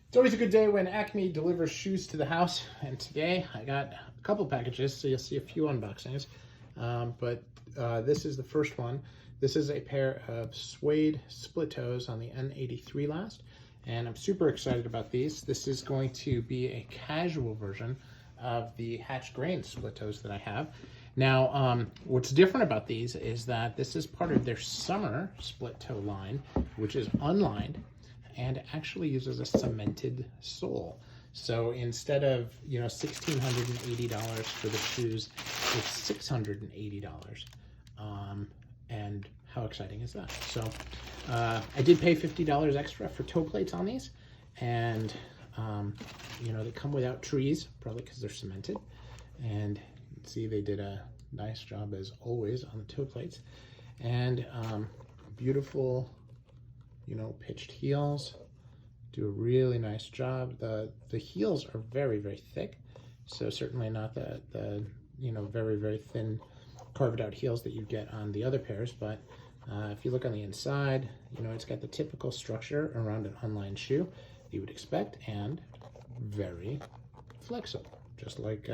It's always a good day when Acme delivers shoes to the house, and today I got a couple packages, so you'll see a few unboxings, but this is the first one. This is a pair of suede split toes on the N83 last, and I'm super excited about these. This is going to be a casual version of the hatched grain split toes that I have. Now, what's different about these is that this is part of their summer split toe line, which is unlined and actually uses a cemented sole. So instead of, $1,680 for the shoes, it's $680. And how exciting is that? So I did pay $50 extra for toe plates on these, and they come without trees, probably because they're cemented. And you can see they did a nice job as always on the toe plates, and beautiful pitched heels. Do a really nice job. The heels are very, very thick, so certainly not the very, very thin carved out heels that you get on the other pairs, but if you look on the inside, it's got the typical structure around an unlined shoe you would expect, and very flexible, just like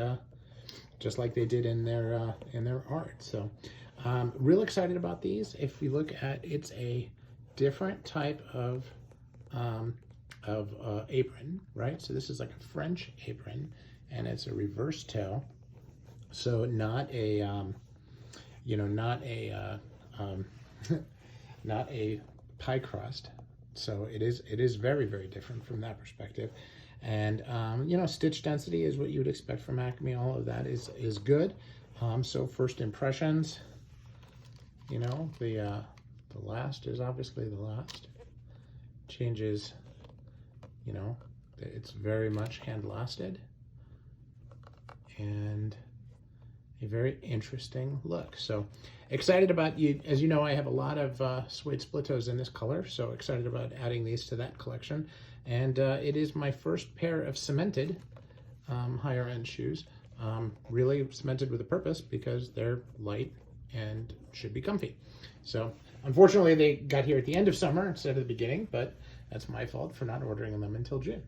they did in their art. So real excited about these. If we look at, it's a different type of apron, right? So this is like a French apron, and it's a reverse toe, so not a not a pie crust. So it is very, very different from that perspective. And stitch density is what you would expect from Acme. All of that is good. So first impressions, the last is obviously the last. Changes, it's very much hand lasted, and a very interesting look. So excited about you. As you know, I have a lot of suede split toes in this color, so excited about adding these to that collection. And it is my first pair of cemented higher end shoes. Really cemented with a purpose, because they're light and should be comfy. So unfortunately they got here at the end of summer instead of the beginning, but that's my fault for not ordering them until June.